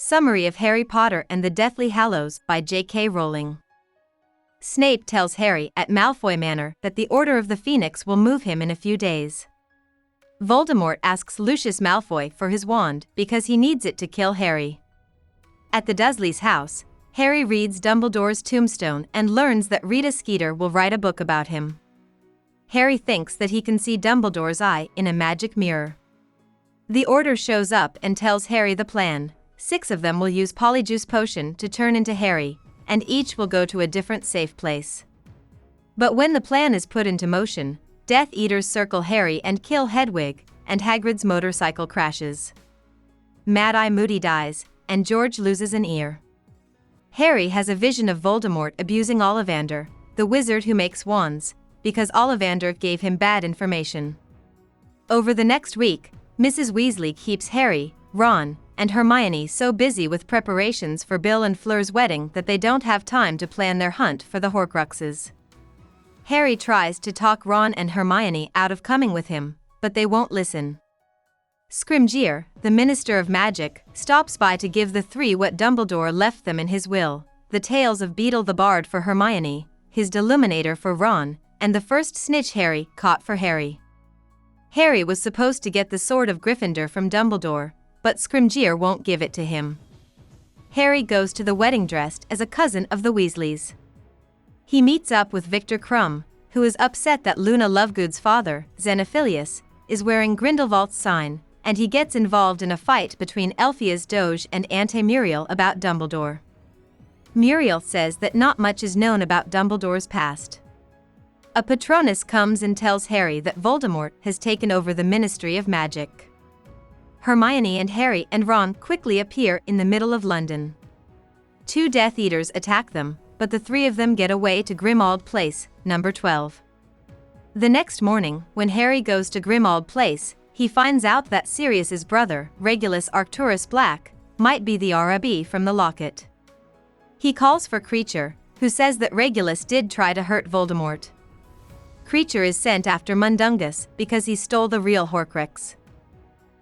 Summary of Harry Potter and the Deathly Hallows by J.K. Rowling. Snape tells Harry at Malfoy Manor that the Order of the Phoenix will move him in a few days. Voldemort asks Lucius Malfoy for his wand because he needs it to kill Harry. At the Dursleys' house, Harry reads Dumbledore's tombstone and learns that Rita Skeeter will write a book about him. Harry thinks that he can see Dumbledore's eye in a magic mirror. The Order shows up and tells Harry the plan. 6 of them will use Polyjuice Potion to turn into Harry, and each will go to a different safe place. But when the plan is put into motion, Death Eaters circle Harry and kill Hedwig, and Hagrid's motorcycle crashes. Mad-Eye Moody dies, and George loses an ear. Harry has a vision of Voldemort abusing Ollivander, the wizard who makes wands, because Ollivander gave him bad information. Over the next week, Mrs. Weasley keeps Harry, Ron, and Hermione so busy with preparations for Bill and Fleur's wedding that they don't have time to plan their hunt for the horcruxes. Harry tries to talk Ron and Hermione out of coming with him, but they won't listen. Scrimgeour, the Minister of Magic, stops by to give the 3 what Dumbledore left them in his will: the tales of Beedle the Bard for Hermione, his Deluminator for Ron, and the first snitch Harry caught for Harry. Harry was supposed to get the Sword of Gryffindor from Dumbledore, but Scrimgeour won't give it to him. Harry goes to the wedding dressed as a cousin of the Weasleys. He meets up with Victor Krum, who is upset that Luna Lovegood's father, Xenophilius, is wearing Grindelwald's sign, and he gets involved in a fight between Elphia's Doge and Auntie Muriel about Dumbledore. Muriel says that not much is known about Dumbledore's past. A Patronus comes and tells Harry that Voldemort has taken over the Ministry of Magic. Hermione and Harry and Ron quickly appear in the middle of London. 2 Death Eaters attack them, but the 3 of them get away to Grimmauld Place, number 12. The next morning, when Harry goes to Grimmauld Place, he finds out that Sirius's brother, Regulus Arcturus Black, might be the RB from the locket. He calls for Kreacher, who says that Regulus did try to hurt Voldemort. Kreacher is sent after Mundungus because he stole the real horcrux.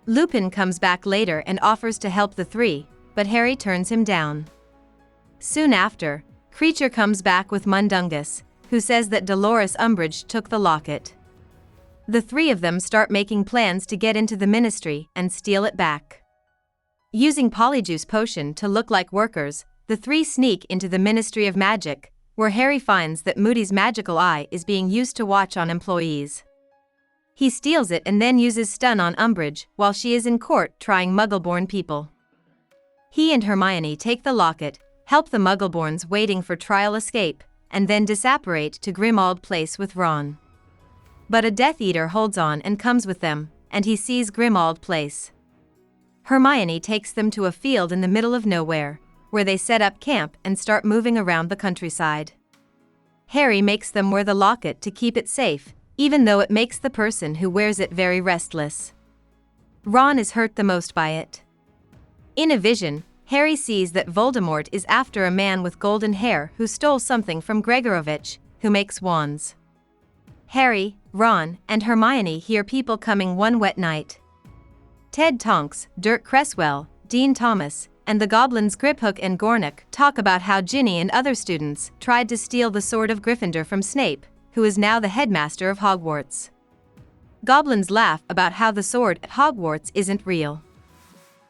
Lupin comes back later and offers to help the 3, but Harry turns him down. Soon after, Kreacher comes back with Mundungus, who says that Dolores Umbridge took the locket. The 3 of them start making plans to get into the Ministry and steal it back. Using Polyjuice Potion to look like workers, the 3 sneak into the Ministry of Magic, where Harry finds that Moody's magical eye is being used to watch on employees. He steals it and then uses stun on Umbridge while she is in court trying Muggleborn people. He and Hermione take the locket, help the Muggleborns waiting for trial escape, and then disapparate to Grimmauld Place with Ron. But a Death Eater holds on and comes with them, and he sees Grimmauld Place. Hermione takes them to a field in the middle of nowhere, where they set up camp and start moving around the countryside. Harry makes them wear the locket to keep it safe, even though it makes the person who wears it very restless. Ron is hurt the most by it. In a vision, Harry sees that Voldemort is after a man with golden hair who stole something from Gregorovitch, who makes wands. Harry, Ron, and Hermione hear people coming one wet night. Ted Tonks, Dirk Cresswell, Dean Thomas, and the goblins Griphook and Gornik talk about how Ginny and other students tried to steal the Sword of Gryffindor from Snape, who is now the headmaster of Hogwarts. Goblins laugh about how the sword at Hogwarts isn't real.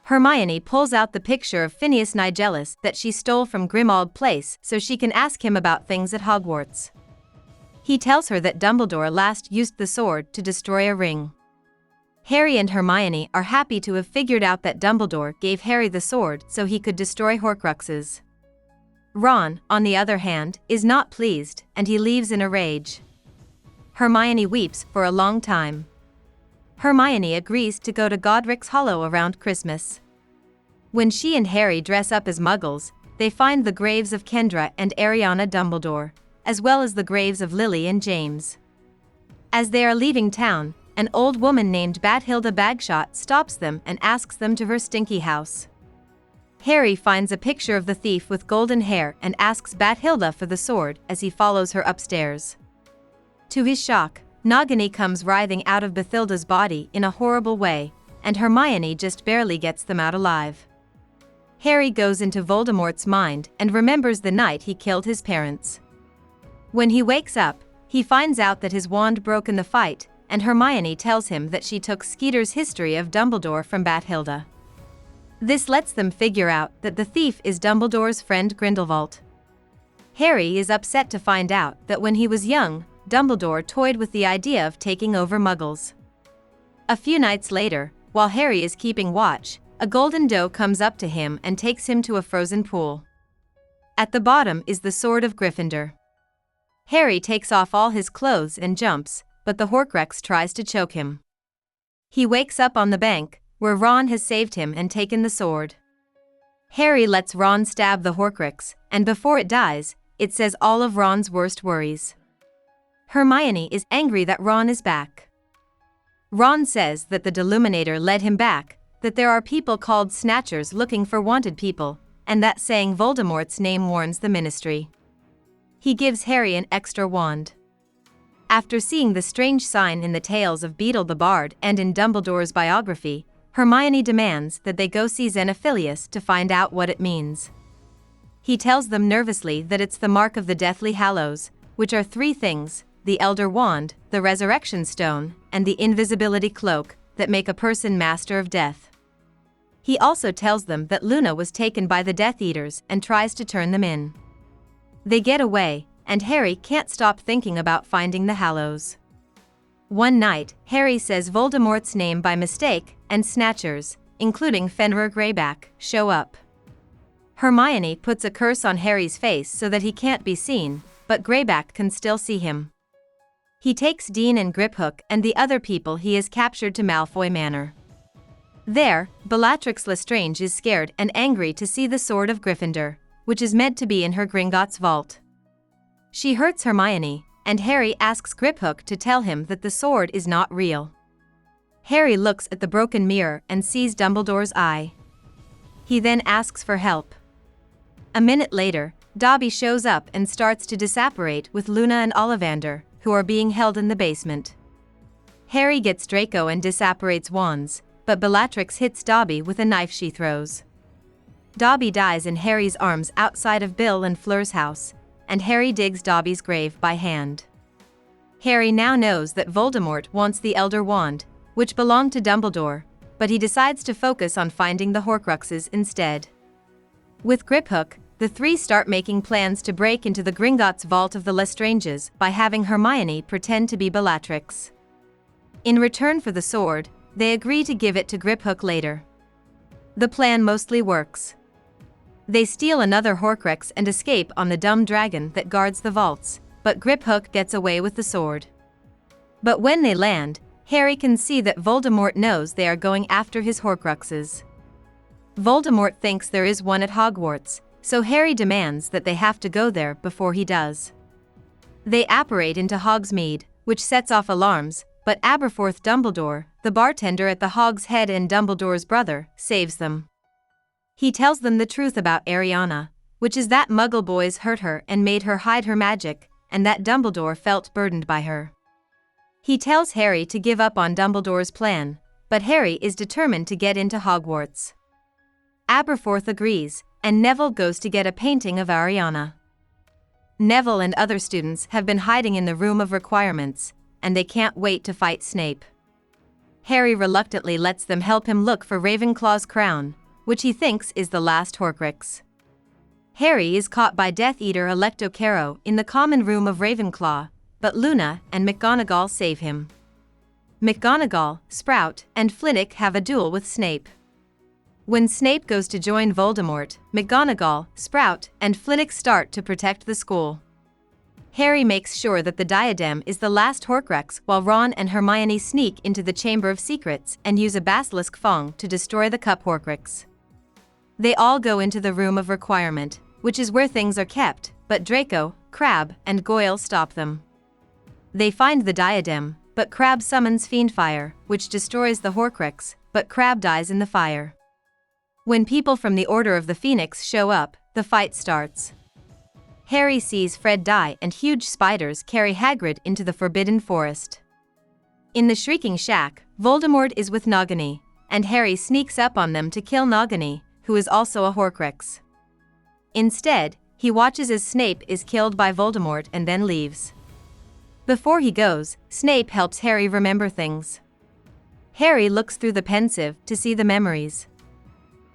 Hermione pulls out the picture of Phineas Nigellus that she stole from Grimmauld Place so she can ask him about things at Hogwarts. He tells her that Dumbledore last used the sword to destroy a ring. Harry and Hermione are happy to have figured out that Dumbledore gave Harry the sword so he could destroy horcruxes. Ron, on the other hand, is not pleased, and he leaves in a rage. Hermione weeps for a long time. Hermione agrees to go to Godric's Hollow around Christmas. When she and Harry dress up as Muggles, they find the graves of Kendra and Ariana Dumbledore, as well as the graves of Lily and James. As they are leaving town, an old woman named Bathilda Bagshot stops them and asks them to her stinky house. Harry finds a picture of the thief with golden hair and asks Bathilda for the sword as he follows her upstairs. To his shock, Nagini comes writhing out of Bathilda's body in a horrible way, and Hermione just barely gets them out alive. Harry goes into Voldemort's mind and remembers the night he killed his parents. When he wakes up, he finds out that his wand broke in the fight, and Hermione tells him that she took Skeeter's history of Dumbledore from Bathilda. This lets them figure out that the thief is Dumbledore's friend Grindelwald. Harry is upset to find out that when he was young, Dumbledore toyed with the idea of taking over Muggles. A few nights later, while Harry is keeping watch, a golden doe comes up to him and takes him to a frozen pool. At the bottom is the sword of Gryffindor. Harry takes off all his clothes and jumps, but the horcrux tries to choke him. He wakes up on the bank, where Ron has saved him and taken the sword. Harry lets Ron stab the horcrux, and before it dies, it says all of Ron's worst worries. Hermione is angry that Ron is back. Ron says that the Deluminator led him back, that there are people called Snatchers looking for wanted people, and that saying Voldemort's name warns the Ministry. He gives Harry an extra wand. After seeing the strange sign in the tales of Beedle the Bard and in Dumbledore's biography, Hermione demands that they go see Xenophilius to find out what it means. He tells them nervously that it's the mark of the Deathly Hallows, which are 3 things: the Elder Wand, the Resurrection Stone, and the Invisibility Cloak, that make a person master of death. He also tells them that Luna was taken by the Death Eaters and tries to turn them in. They get away, and Harry can't stop thinking about finding the Hallows. One night, Harry says Voldemort's name by mistake, and Snatchers, including Fenrir Greyback, show up. Hermione puts a curse on Harry's face so that he can't be seen, but Greyback can still see him. He takes Dean and Griphook and the other people he has captured to Malfoy Manor. There, Bellatrix Lestrange is scared and angry to see the Sword of Gryffindor, which is meant to be in her Gringotts vault. She hurts Hermione, and Harry asks Griphook to tell him that the sword is not real. Harry looks at the broken mirror and sees Dumbledore's eye. He then asks for help. A minute later, Dobby shows up and starts to disapparate with Luna and Ollivander, who are being held in the basement. Harry gets Draco and disapparates wands, but Bellatrix hits Dobby with a knife she throws. Dobby dies in Harry's arms outside of Bill and Fleur's house, and Harry digs Dobby's grave by hand. Harry now knows that Voldemort wants the Elder Wand, which belonged to Dumbledore, but he decides to focus on finding the horcruxes instead. With Griphook, the 3 start making plans to break into the Gringotts vault of the Lestranges by having Hermione pretend to be Bellatrix. In return for the sword, they agree to give it to Griphook later. The plan mostly works. They steal another horcrux and escape on the dumb dragon that guards the vaults, but Griphook gets away with the sword. But when they land, Harry can see that Voldemort knows they are going after his horcruxes. Voldemort thinks there is one at Hogwarts, so Harry demands that they have to go there before he does. They apparate into Hogsmeade, which sets off alarms, but Aberforth Dumbledore, the bartender at the Hog's Head and Dumbledore's brother, saves them. He tells them the truth about Ariana, which is that Muggle boys hurt her and made her hide her magic, and that Dumbledore felt burdened by her. He tells Harry to give up on Dumbledore's plan, but Harry is determined to get into Hogwarts. Aberforth agrees, and Neville goes to get a painting of Ariana. Neville and other students have been hiding in the Room of Requirements, and they can't wait to fight Snape. Harry reluctantly lets them help him look for Ravenclaw's crown, which he thinks is the last horcrux. Harry is caught by Death Eater Electo Caro in the common room of Ravenclaw, but Luna and McGonagall save him. McGonagall, Sprout, and Flitwick have a duel with Snape. When Snape goes to join Voldemort, McGonagall, Sprout, and Flitwick start to protect the school. Harry makes sure that the diadem is the last horcrux while Ron and Hermione sneak into the Chamber of Secrets and use a basilisk fang to destroy the cup horcrux. They all go into the Room of Requirement, which is where things are kept, but Draco, Crabbe, and Goyle stop them. They find the diadem, but Crabbe summons Fiendfire, which destroys the horcrux, but Crabbe dies in the fire. When people from the Order of the Phoenix show up, the fight starts. Harry sees Fred die and huge spiders carry Hagrid into the Forbidden Forest. In the Shrieking Shack, Voldemort is with Nagini, and Harry sneaks up on them to kill Nagini, who is also a horcrux. Instead, he watches as Snape is killed by Voldemort and then leaves. Before he goes, Snape helps Harry remember things. Harry looks through the pensieve to see the memories.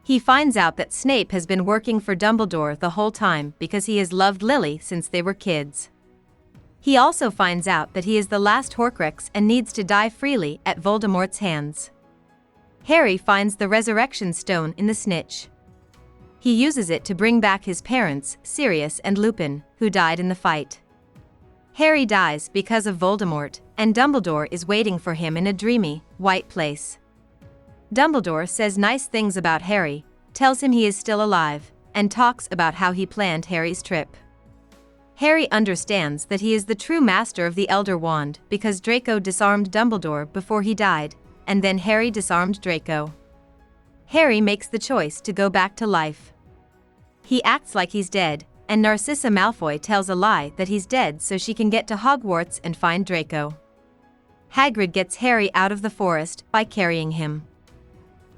He finds out that Snape has been working for Dumbledore the whole time because he has loved Lily since they were kids. He also finds out that he is the last horcrux and needs to die freely at Voldemort's hands. Harry finds the resurrection stone in the snitch. He uses it to bring back his parents, Sirius and Lupin, who died in the fight. Harry dies because of Voldemort, and Dumbledore is waiting for him in a dreamy, white place. Dumbledore says nice things about Harry, tells him he is still alive, and talks about how he planned Harry's trip. Harry understands that he is the true master of the Elder Wand because Draco disarmed Dumbledore before he died, and then Harry disarmed Draco. Harry makes the choice to go back to life. He acts like he's dead, and Narcissa Malfoy tells a lie that he's dead so she can get to Hogwarts and find Draco. Hagrid gets Harry out of the forest by carrying him.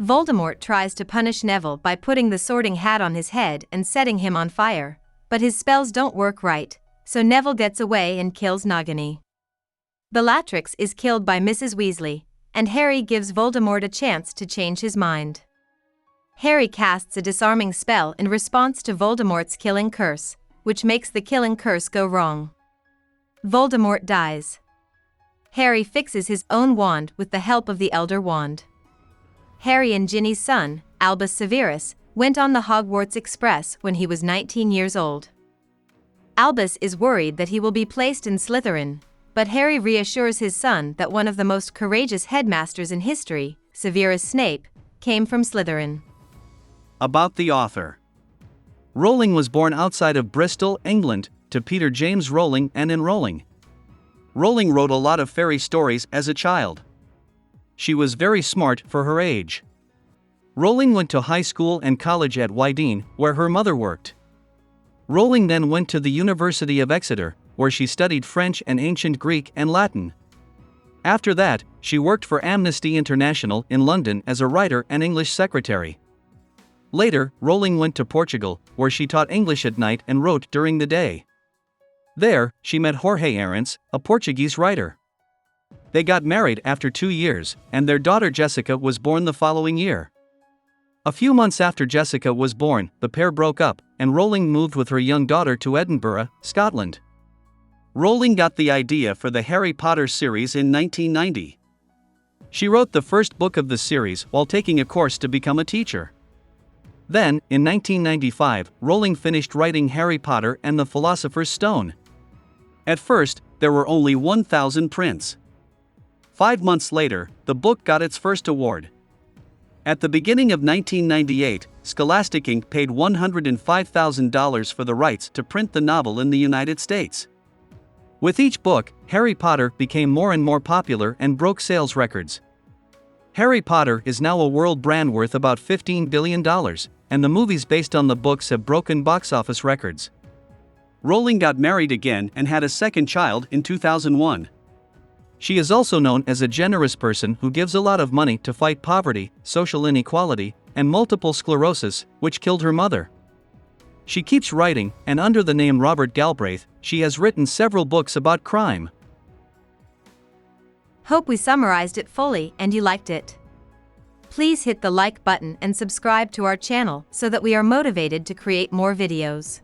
Voldemort tries to punish Neville by putting the Sorting Hat on his head and setting him on fire, but his spells don't work right, so Neville gets away and kills Nagini. Bellatrix is killed by Mrs. Weasley, and Harry gives Voldemort a chance to change his mind. Harry casts a disarming spell in response to Voldemort's killing curse, which makes the killing curse go wrong. Voldemort dies. Harry fixes his own wand with the help of the Elder Wand. Harry and Ginny's son, Albus Severus, went on the Hogwarts Express when he was 19 years old. Albus is worried that he will be placed in Slytherin, but Harry reassures his son that one of the most courageous headmasters in history, Severus Snape, came from Slytherin. About the author. Rowling was born outside of Bristol, England, to Peter James Rowling and in Rowling. Rowling wrote a lot of fairy stories as a child. She was very smart for her age. Rowling went to high school and college at Wydene, where her mother worked. Rowling then went to the University of Exeter, where she studied French and ancient Greek and Latin. After that, she worked for Amnesty International in London as a writer and English secretary. Later, Rowling went to Portugal, where she taught English at night and wrote during the day. There, she met Jorge Arens, a Portuguese writer. They got married after 2 years, and their daughter Jessica was born the following year. A few months after Jessica was born, the pair broke up, and Rowling moved with her young daughter to Edinburgh, Scotland. Rowling got the idea for the Harry Potter series in 1990. She wrote the first book of the series while taking a course to become a teacher. Then, in 1995, Rowling finished writing Harry Potter and the Philosopher's Stone. At first, there were only 1,000 prints. 5 months later, the book got its first award. At the beginning of 1998, Scholastic Inc. paid $105,000 for the rights to print the novel in the United States. With each book, Harry Potter became more and more popular and broke sales records. Harry Potter is now a world brand worth about $15 billion, and the movies based on the books have broken box office records. Rowling got married again and had a second child in 2001. She is also known as a generous person who gives a lot of money to fight poverty, social inequality, and multiple sclerosis, which killed her mother. She keeps writing, and under the name Robert Galbraith, she has written several books about crime. Hope we summarized it fully and you liked it. Please hit the like button and subscribe to our channel so that we are motivated to create more videos.